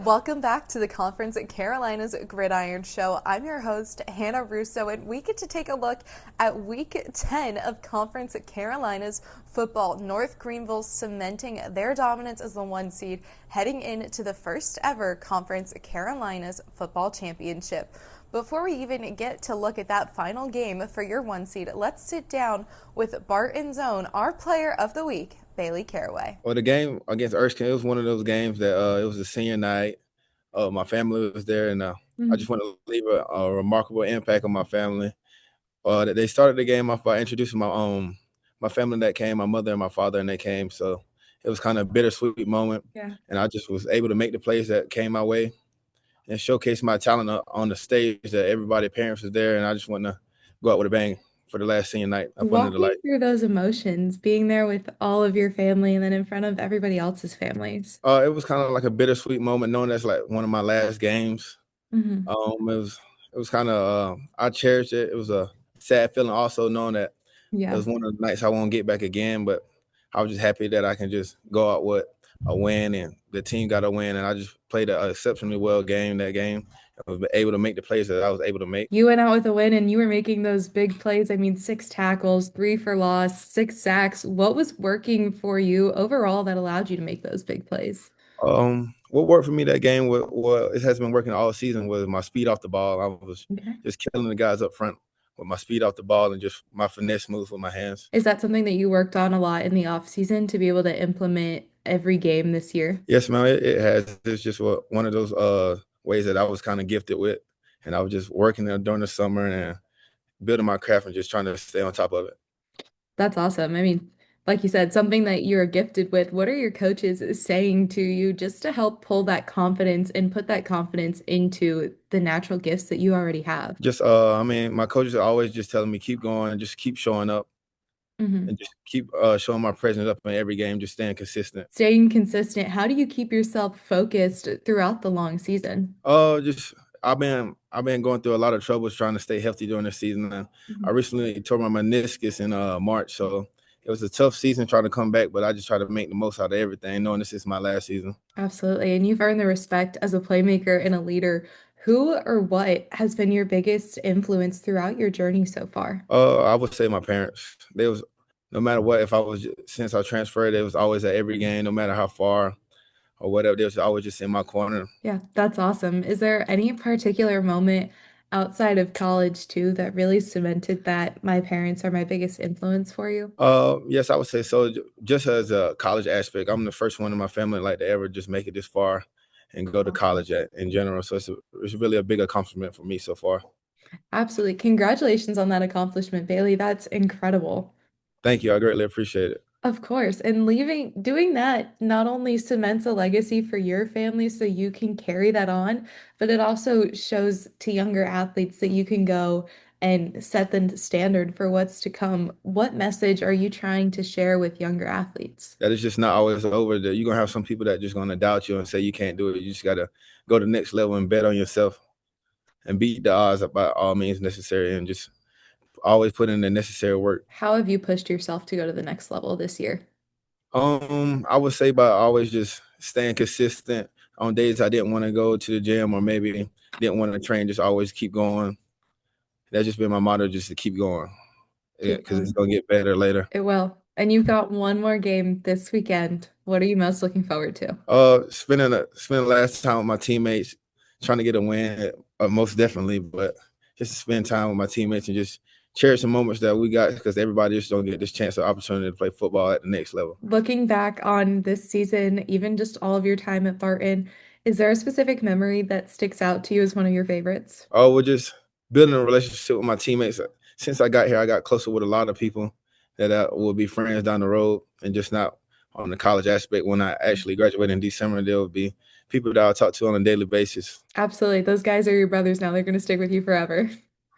Welcome back to the Conference at Carolina's Gridiron Show. I'm your host, Hannah Russo, and we get to take a look at Week 10 of Conference at Carolina's football. North Greenville cementing their dominance as the 1 seed, heading into the first ever Conference at Carolina's football championship. Before we even get to look at that final game for your 1 seed, let's sit down with Barton's own, our player of the week, Bailey Carraway. Well, the game against Erskine, it was one of those games that it was a senior night. My family was there, and I just want to leave a remarkable impact on my family. They started the game off by introducing my family that came, my mother and my father, and they came. So it was kind of a bittersweet moment. Yeah. And I just was able to make the plays that came my way and showcase my talent on the stage that everybody, parents was there, and I just want to go out with a bang for the last senior night up under Walk the me light. through those emotions, being there with all of your family and then in front of everybody else's families. It was kind of like a bittersweet moment, knowing that's like one of my last games. Mhm. It was kind of I cherished it. It was a sad feeling, also knowing that it Yeah. was one of the nights I won't get back again. But I was just happy that I can just go out with a win, and the team got a win, and I just played an exceptionally well game that game. I was able to make the plays that I was able to make. You went out with a win and you were making those big plays. I mean, 6 tackles, 3 for loss, 6 sacks. What was working for you overall that allowed you to make those big plays? What worked for me that game, what it has been working all season, was my speed off the ball. I was Okay. just killing the guys up front with my speed off the ball and just my finesse moves with my hands. Is that something that you worked on a lot in the off season to be able to implement every game this year? Yes, man, it has. It's just one of those ways that I was kind of gifted with, and I was just working there during the summer and building my craft and just trying to stay on top of it. That's awesome. I mean, like you said, something that you're gifted with. What are your coaches saying to you just to help pull that confidence and put that confidence into the natural gifts that you already have? Just I mean, my coaches are always just telling me keep going and just keep showing up Hmm. and just keep showing my presence up in every game, just staying consistent. Staying consistent, how do you keep yourself focused throughout the long season? Just I've been going through a lot of troubles trying to stay healthy during the season. And I Mhm. recently tore my meniscus in March, so it was a tough season trying to come back, but I just try to make the most out of everything, knowing this is my last season. Absolutely. And you've earned the respect as a playmaker and a leader. Who or what has been your biggest influence throughout your journey so far? I would say my parents. They was no matter what, if I was since I transferred, they was always at every game, no matter how far or whatever. They was always just in my corner. Yeah, that's awesome. Is there any particular moment outside of college too that really cemented that my parents are my biggest influence for you? Yes, I would say so. Just as a college aspect, I'm the first one in my family like to ever just make it this far and go to Awesome. college in general. So it's really a big accomplishment for me so far. Absolutely. Congratulations on that accomplishment, Bailey. That's incredible. Thank you. I greatly appreciate it. Of course. And doing that not only cements a legacy for your family so you can carry that on, but it also shows to younger athletes that you can go and set the standard for what's to come. What message are you trying to share with younger athletes? That is just not always over. That you're gonna have some people that just gonna doubt you and say you can't do it. You just gotta go to the next level and bet on yourself and beat the odds by all means necessary and just always put in the necessary work. How have you pushed yourself to go to the next level this year? I would say by always just staying consistent on days I didn't want to go to the gym or maybe didn't want to train, just always keep going. That's just been my motto, just to keep going. Yeah, Keep because it's going. gonna get better later. It will. And you've got one more game this weekend. What are you most looking forward to? Spending last time with my teammates, trying to get a win, most definitely, but just to spend time with my teammates and just cherish the moments that we got because everybody just don't get this chance or opportunity to play football at the next level. Looking back on this season, even just all of your time at Barton, is there a specific memory that sticks out to you as one of your favorites? Oh, we're just building a relationship with my teammates. Since I got here, I got closer with a lot of people that will be friends down the road, and just not on the college aspect. When I actually graduate in December, there will be people that I'll talk to on a daily basis. Absolutely. Those guys are your brothers now. They're going to stick with you forever.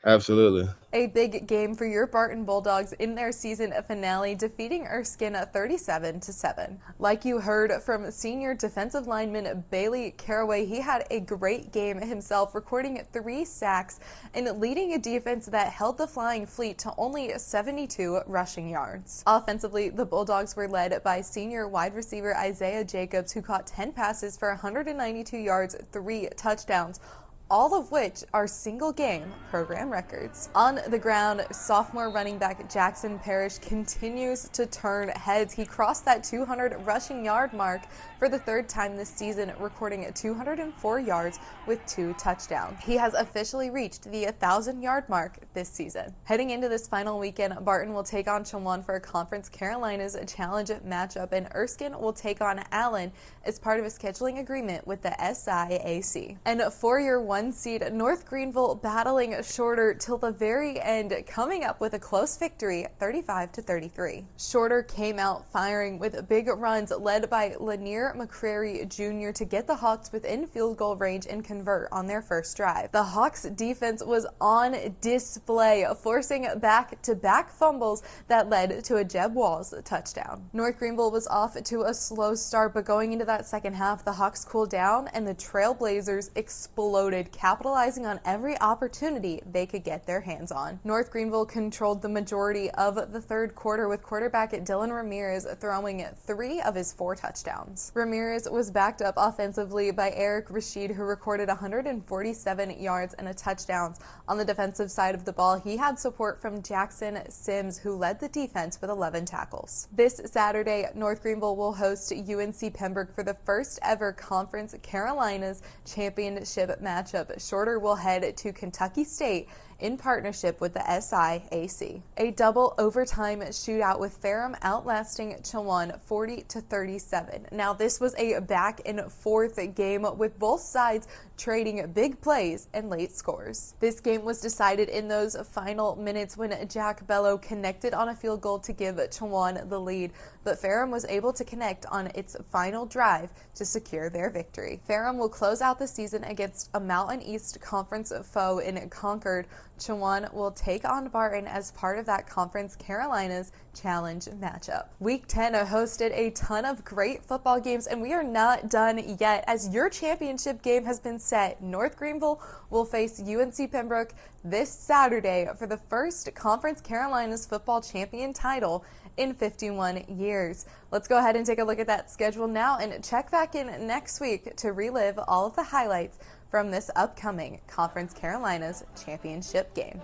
Absolutely. A big game for your Barton Bulldogs in their season finale, defeating Erskine 37-7. Like you heard from senior defensive lineman Bailey Carraway, he had a great game himself, recording 3 sacks and leading a defense that held the Flying Fleet to only 72 rushing yards. Offensively, the Bulldogs were led by senior wide receiver Isaiah Jacobs, who caught 10 passes for 192 yards, 3 touchdowns, all of which are single-game program records. On the ground, sophomore running back Jackson Parrish continues to turn heads. He crossed that 200 rushing yard mark for the 3rd time this season, recording 204 yards with 2 touchdowns. He has officially reached the 1,000-yard mark this season. Heading into this final weekend, Barton will take on Chowan for a Conference Carolinas Challenge matchup, and Erskine will take on Allen as part of a scheduling agreement with the SIAC. And for your 1 seed, North Greenville battling Shorter till the very end, coming up with a close victory, 35-33. Shorter came out firing with big runs led by Lanier McCrary Jr. to get the Hawks within field goal range and convert on their first drive. The Hawks defense was on display, forcing back-to-back fumbles that led to a Jeb Walls touchdown. North Greenville was off to a slow start, but going into that second half, the Hawks cooled down and the Trailblazers exploded, capitalizing on every opportunity they could get their hands on. North Greenville controlled the majority of the 3rd quarter, with quarterback Dylan Ramirez throwing 3 of his 4 touchdowns. Ramirez was backed up offensively by Eric Rashid, who recorded 147 yards and a touchdown. On the defensive side of the ball, he had support from Jackson Sims, who led the defense with 11 tackles. This Saturday, North Greenville will host UNC Pembroke for the first ever Conference Carolinas Championship matchup. Shorter will head to Kentucky State in partnership with the SIAC. A double overtime shootout with Ferrum outlasting Chowan 40-37. Now, this was a back and forth game with both sides trading big plays and late scores. This game was decided in those final minutes when Jack Bello connected on a field goal to give Chowan the lead, but Ferrum was able to connect on its final drive to secure their victory. Ferrum will close out the season against a Mountain East Conference foe in Concord. Chowan will take on Barton as part of that Conference Carolinas Challenge matchup. Week 10 hosted a ton of great football games, and we are not done yet, as your championship game has been set. North Greenville will face UNC Pembroke this Saturday for the first Conference Carolinas football champion title in 51 years. Let's go ahead and take a look at that schedule now and check back in next week to relive all of the highlights from this upcoming Conference Carolinas championship game.